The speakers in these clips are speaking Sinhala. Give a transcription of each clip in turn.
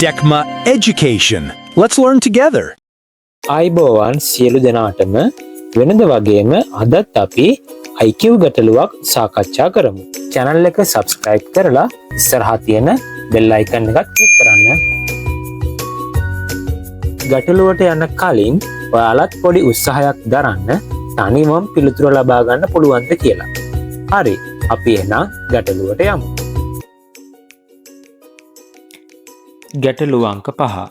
Dekma Education. Let's learn together. අයිබෝවන් සියලු දෙනාටම වෙනද වගේම අදත් අපි IQ ගැටලුවක් සාකච්ඡා කරමු. channel එක subscribe කරලා ඉස්සරහා තියෙන bell icon එකත් click කරන්න. ගැටලුවට යන කලින් ඔයාලත් පොඩි උත්සාහයක් දරන්න තනිවම පිළිතුර ලබා ගන්න පුළුවන්ද කියලා. හරි, අපි එහෙනම් ගැටලුවට යමු. ගැටලුව අංක 5.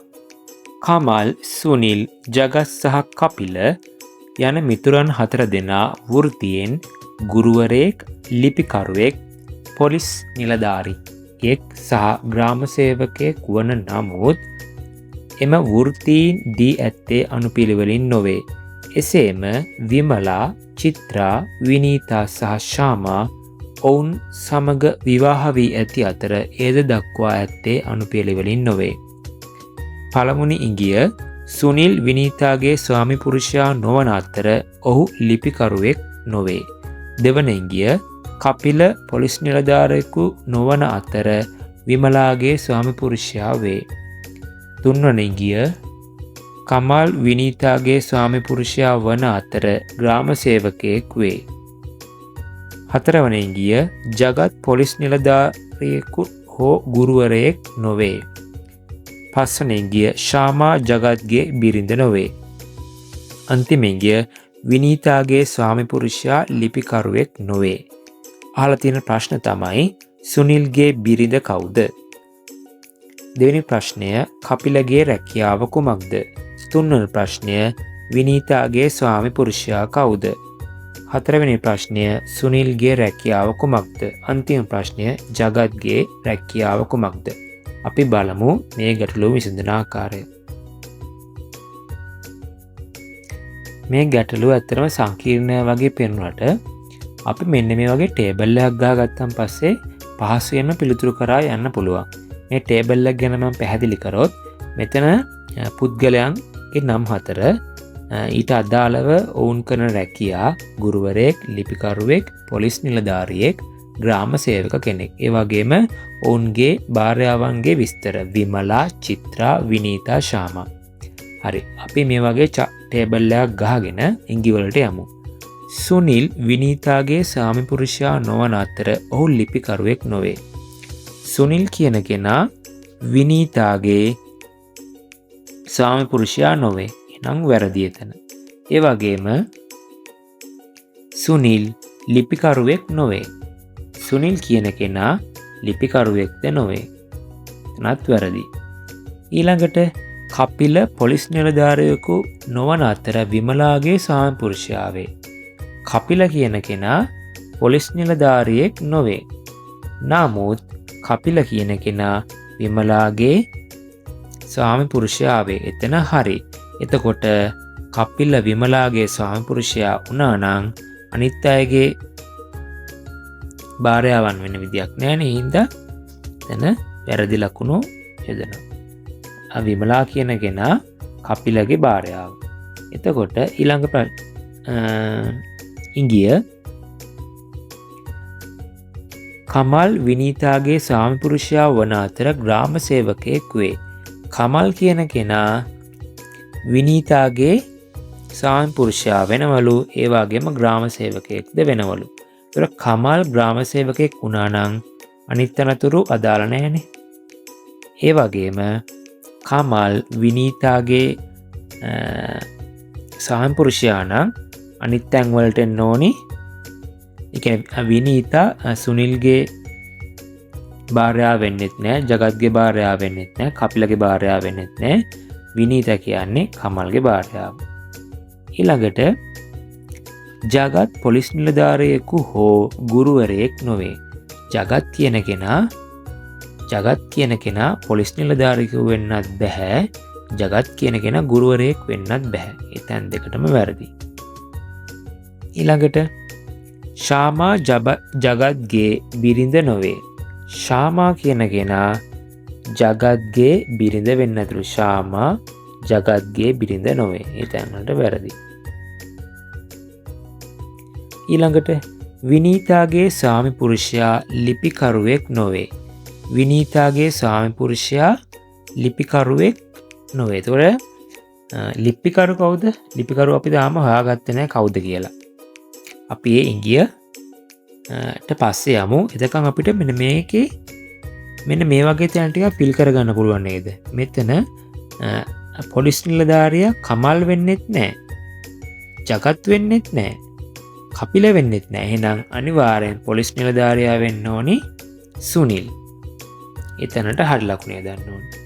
කමල්, සුනිල්, ජගත් සහ කපිල යන මිතුරන් 4 දෙනා වෘත්තියෙන් ගුරුවරයෙක්, ලිපිකරුවෙක්, පොලිස් නිලධාරියෙක් සහ ග්‍රාම සේවකයෙක් වන නමුත් එම වෘත්තීන් දී ඇත්තේ අනුපිළිවෙලින් නොවේ. එසේම විමලා, චිත්‍රා, විනීතා සහ ශාමා ඔවුන් සමග විවාහ වී ඇති අතර එයද දක්වා ඇත්තේ අනුපිළිවෙලින් නොවේ. පළමුනි ඉඟිය සුනිල් විනීතාගේ ස්වාමි පුරුෂයා නොවන අතර ඔහු ලිපිකරුවෙක් නොවේ. දෙවන ඉඟිය කපිල පොලිස් නිලධාරියෙකු නොවන අතර විමලාගේ ස්වාමි පුරුෂයා වේ. තුන්වන ඉඟිය කමල් විනීතාගේ ස්වාමි පුරුෂයා වන අතර ග්‍රාම සේවකයෙක් වේ. හතරවන ඉඟිය ජගත් පොලිස් නිලධාරියෙකු හෝ ගුරුවරයෙක් නොවේ. පස්වන ඉඟිය ශාමා ජගත්ගේ බිරිඳ නොවේ. අන්තිම ඉඟිය විනීතාගේ ස්වාමි පුරුෂයා ලිපිකරුවෙක් නොවේ. අහලා තියෙන ප්‍රශ්න තමයි සුනිල්ගේ බිරිඳ කවුද? දෙවෙනි ප්‍රශ්නය කපිලගේ රැකියාව කුමක්ද? තුන්වන ප්‍රශ්නය විනීතාගේ ස්වාමි පුරුෂයා කවුද? හතරවෙනි ප්‍රශ්නය සුනිල්ගේ රැකියාව කුමක්ද? අන්තිම ප්‍රශ්නය ජගත්ගේ රැකියාව කුමක්ද? අපි බලමු මේ ගැටලුව විසඳන ආකාරය. මේ ගැටලුව ඇත්තටම සංකීර්ණය වගේ පෙනුනට අපි මෙන්න මේ වගේ ටේබල් එකක් ගහගත්තන් පස්සේ පහසුවෙන්ම පිළිතුරු කරා යන්න පුළුවන්. මේ ටේබල් එක ගැන මම පැහැදිලි කරොත් මෙතන පුද්ගලයන්ගේ නම් 4 ඊට අදාළව ඔවුන් කරන රැකියා ගුරුවරයෙක්, ලිපිකරුවෙක්, පොලිස් නිලධාරියෙක්, ග්‍රාම සේවක කෙනෙක්. ඒ වගේම ඔවුන්ගේ භාර්යාවන්ගේ විස්තර විමලා, චිත්‍රා, විනීතා, ශාමා. හරි, අපි මේ වගේ ටේබල් එකක් ගහගෙන ඉඟි වලට යමු. සුනිල් විනීතාගේ ස්වාමි පුරුෂයා නොවන අතර ඔහු ලිපිකරුවෙක් නොවේ. සුනිල් කියන කෙනා විනීතාගේ ස්වාමි පුරුෂයා නොවේ. එනම් වැරදි එතන. ඒ වගේම සුනිල් ලිපිකරුවෙක් නොවේ. සුනිල් කියන කෙනා ලිපිකරුවෙක්ද නොවේ. එතනත් වැරදි. ඊළඟට කපිල පොලිස් නිලධාරියෙකු නොවන අතර විමලාගේ ස්වාමි පුරුෂයා වේ. කපිල කියන කෙනා පොලිස් නිලධාරියෙක් නොවේ. නමුත් කපිල කියන කෙනා විමලාගේ ස්වාමි පුරුෂයා වේ. එතන හරි. එතකොට කපිල විමලාගේ ස්වාමි පුරුෂයා වුණා නම් අනිත් අයගේ භාර්යාවන් වෙන විදියක් නෑ නේ. හින්දා එතන වැරදි ලකුණු යොදනවා. විමලා කියන කෙනා කපිලගේ භාර්යාව. එතකොට ඊළඟ ඉඟිය කමල් විනීතාගේ ස්වාමි පුරුෂයා වන අතර ග්‍රාම සේවකයෙක් වේ. කමල් කියන කෙනා විනීතාගේ ස්වාමි පුරුෂයා වෙනවලු. ඒ වගේම ග්‍රාම සේවකයෙක්ද වෙනවලු. ඒතර කමල් ග්‍රාම සේවකයෙක් වුණා නම් අනිත් අනතුරු අදාළ නැහැනේ. ඒ වගේම කමල් විනීතාගේ ස්වාමි පුරුෂයා නම් අනිත් තැන් වලට එන්න ඕනි. ඒ කියන්නේ විනීතා සුනිල්ගේ භාර්යාව වෙන්නෙත් නෑ, ජගත්ගේ භාර්යාව වෙන්නෙත් නෑ, කපිලගේ භාර්යාව වෙන්නෙත් නෑ. විනීතා කියන්නේ කමල්ගේ භාර්යාව. ඊළඟට ජගත් පොලිස් නිලධාරියෙකු හෝ ගුරුවරයෙක් නොවේ. ජගත් කියන කෙනා පොලිස් නිලධාරියෙකු වෙන්නත් බැහැ. ජගත් කියන කෙනා ගුරුවරයෙක් වෙන්නත් බැහැ. ඒ තැන් දෙකටම වැරදි. ඊළඟට ශාමා ජගත්ගේ බිරිඳ නොවේ. ශාමා කියන කෙනා ජගත්ගේ බිරිඳ වෙන්නතුළු. ශාමා ජගත්ගේ බිරිඳ නොවේ. ඒ තැන් වලට වැරදි. ඊළඟට විනීතාගේ ස්වාමි පුරුෂයා ලිපිකරුවෙක් නොවේ. විනීතාගේ ස්වාමි පුරුෂයා ලිපිකරුවෙක් නොවේ. ඒතකොට ලිපිකරු කවුද? ලිපිකරු අපි තාම හොයාගත්තේ නැහැ කවුද කියලා. අපි ඒ ඉංගියට පස්සේ යමු. එතකන් අපිට මෙන්න මේකේ මෙන්න මේ වගේ තැන් ටික ෆිල් කරගන්න පුළුවන් නේද? මෙතන පොලිස් නිලධාරියා කමල් වෙන්නෙත් නැහැ. ජගත් වෙන්නෙත් නැහැ. කපිල වෙන්නෙත් නැහැ. එහෙනම් අනිවාර්යෙන් පොලිස් නිලධාරියා වෙන්න ඕනි සුනිල්. එතනට හරි ලකුණේ දාන්න ඕනේ.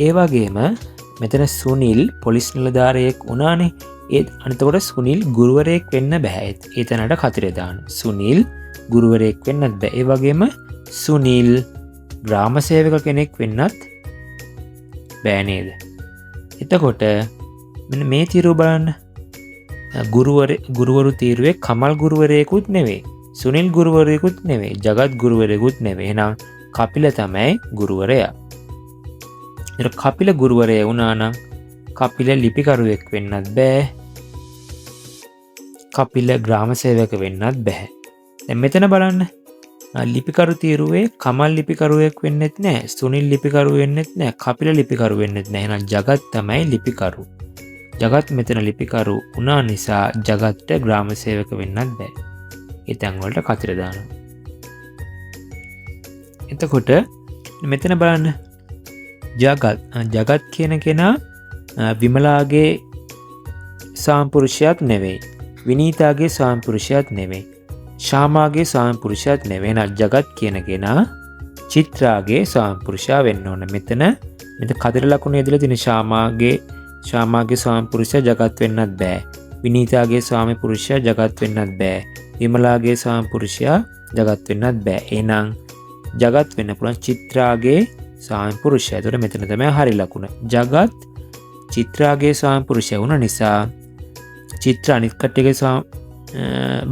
ඒ වගේම මෙතන සුනිල් පොලිස් නිලධාරියෙක් වුණානේ. ඒත් අනිතකොට සුනිල් ගුරුවරයෙක් වෙන්න බෑ. ඒ තැනට කතරේ දාන්න. සුනිල් ගුරුවරයෙක් වෙන්නත් බෑ. ඒ වගේම සුනිල් ග්‍රාම සේවක කෙනෙක් වෙන්නත් බෑ නේද? එතකොට මෙන්න මේ තීරුව බලන්න. ගුරුවරු තීරුවේ කමල් ගුරුවරයෙකුත් නෙවෙයි. සුනිල් ගුරුවරයෙකුත් නෙවෙයි. ජගත් ගුරුවරයෙකුත් නෙවෙයි. එහෙනම් කපිල තමයි ගුරුවරයා. ඒක කපිල ගුරුවරයා වුණා නම් කපිල ලිපිකරුවෙක් වෙන්නත් බෑ. කපිල ග්‍රාම සේවක වෙන්නත් බෑ. දැන් මෙතන බලන්න. ලිපිකරු තීරුවේ කමල් ලිපිකරුවෙක් වෙන්නෙත් නැහැ. සුනිල් ලිපිකරු වෙන්නෙත් නැහැ. කපිල ලිපිකරු වෙන්නෙත් නැහැ. එහෙනම් ජගත් තමයි ලිපිකරු. ජගත් මෙතන ලිපිකරු වුණා නිසා ජගත්ට ග්‍රාම සේවක වෙන්නත් බෑ. ඒ තැන් වලට කතර දානවා. එතකොට මෙතන බලන්න. ජගත් කියන කෙනා විමලාගේ සාම්පුරුෂයාත් නෙවෙයි. විනීතාගේ සාම්පුරුෂයාත් නෙවෙයි. ශාමාගේ සාම්පුරුෂයාත් නෙවෙයි. එහෙනම් ජගත් කියන කෙනා චිත්‍රාගේ සාම්පුරුෂයා වෙන්න ඕන. මෙතන කතර ලකුණ ඇදලා තියෙන ශාමාගේ සාම්පුරුෂයා ජගත් වෙන්නත් බෑ. විනීතාගේ සාම්පුරුෂයා ජගත් වෙන්නත් බෑ. විමලාගේ සාම්පුරුෂයා ජගත් වෙන්නත් බෑ. එහෙනම් ජගත් වෙන්න පුළුවන් චිත්‍රාගේ සාම්පුරුෂයා. ඒතකොට මෙතන තමයි හරි ලකුණ. ජගත් චිත්‍රාගේ සාම්පුරුෂයා වුණ නිසා චිත්‍ර අනිත් කට්ටියගේ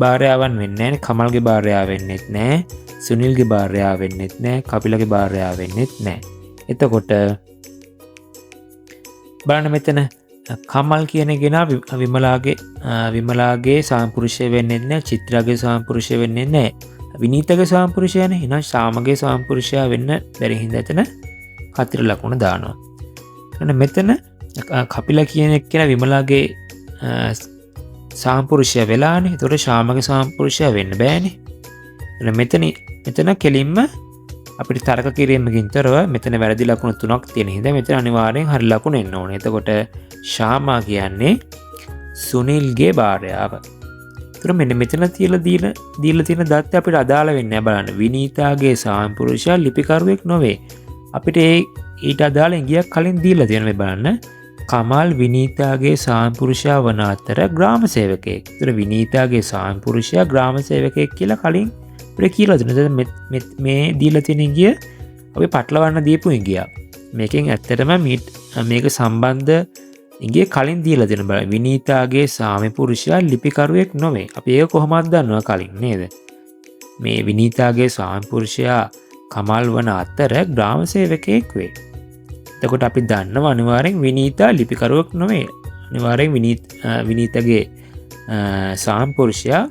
භාර්යාවන් වෙන්නේ නැහැ. කමල්ගේ භාර්යාව වෙන්නෙත් නැහැ. සුනිල්ගේ භාර්යාව වෙන්නෙත් නැහැ. කපිලගේ භාර්යාව වෙන්නෙත් නැහැ. එතකොට බලන්න මෙතන කමල් කියන කෙනා විමලාගේ සාම්පුරුෂය වෙන්නෙත් නැහැ. චිත්‍රාගේ සාම්පුරුෂය වෙන්නෙත් නැහැ. විනීතගේ සාම්පුරුෂයනේ. එහෙනම් ශාමගේ සාම්පුරුෂයා වෙන්න බැරි හින්දා එතන කතර ලකුණ දානවා. එහෙනම් මෙතන කපිල කියන එක්කෙනා විමලාගේ සාම්පුරුෂයා වෙලානේ. ඒතකොට ශාමගේ සාම්පුරුෂයා වෙන්න බෑනේ. එහෙනම් මෙතන කෙලින්ම අපිට තර්ක කිරීමකින් තොරව මෙතන වැරදි ලකුණු 3ක් තියෙන හින්දා මෙතන අනිවාර්යෙන් හරි ලකුණ එන්න ඕනේ. එතකොට ශාමා කියන්නේ සුනිල්ගේ භාර්යාව. ඒතර මෙන්න මෙතන දීලා තියෙන දත්ත අපිට අදාළ වෙන්නේ නැහැ බලන්න. විනීතාගේ සාම්පුරුෂයා ලිපිකරුවෙක් නොවේ. අපිට ඊට අදාළ ඉංගියක් කලින් දීලා තියෙන මේ බලන්න. කමල් විනීතාගේ සාම්පුරුෂයා වන අතර ග්‍රාම සේවකයෙක්. ඒතර විනීතාගේ සාම්පුරුෂයා ග්‍රාම සේවකයෙක් කියලා කලින් අපිට කියලා දෙනවා. මේ දීලා තියෙන ඉංගිය අපි පටලවන්න දීපු ඉංගියක්. මේකෙන් ඇත්තටම මේක සම්බන්ධ ඉංගිය කලින් දීලා දෙන බලන්න. විනීතාගේ සාම්පුරුෂයා ලිපිකරුවෙක් නොවේ. අපි ඒක කොහොමද දන්නවා කලින් නේද? මේ විනීතාගේ සාම්පුරුෂයා කමල් වන අතර ග්‍රාම සේවකයෙක් වේ. එතකොට අපි දන්නවා අනිවාර්යෙන් විනීතා ලිපිකරුවෙක් නොවේ. අනිවාර්යෙන් විනීතගේ සාම්පුරුෂයා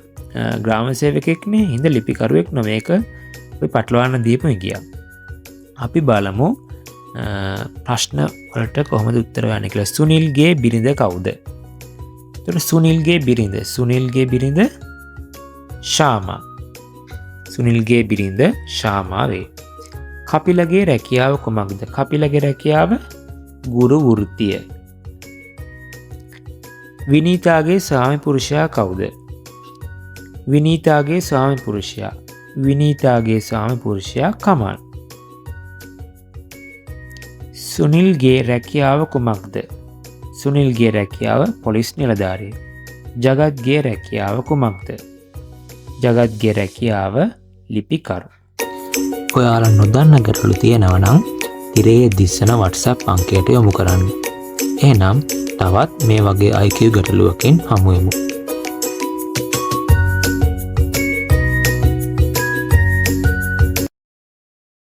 ග්‍රාම සේවකයෙක් නේ. හින්ද ලිපිකරුවෙක් නොවේ. ඒක අපි පටලවන්න දීපු ඉංගියක්. අපි බලමු ප්‍රශ්න වලට කොහොමද උත්තර හොයන්නේ කියලා. සුනිල්ගේ බිරිඳ කවුද? එතකොට සුනිල්ගේ බිරිඳ ශාමා. සුනිල්ගේ බිරිඳ ශාමා වේ. කපිලගේ රැකියාව කුමක්ද? කපිලගේ රැකියාව ගුරු වෘත්තිය. විනීතාගේ ස්වාමිපුරුෂයා කවුද? විනීතාගේ ස්වාමිපුරුෂයා කමල්. සුනිල්ගේ රැකියාව කුමක්ද? සුනිල්ගේ රැකියාව පොලිස් නිලධාරියෙක්. ජගත්ගේ රැකියාව කුමක්ද? ජගත්ගේ රැකියාව ලිපිකරු. ඔයාලා නොදන්න ගැටලු තියෙනවා නම් තිරයේ දිස්සන WhatsApp අංකයට යොමු කරන්න. එහෙනම් තවත් මේ වගේ IQ ගැටලුවකින් හමු වෙමු.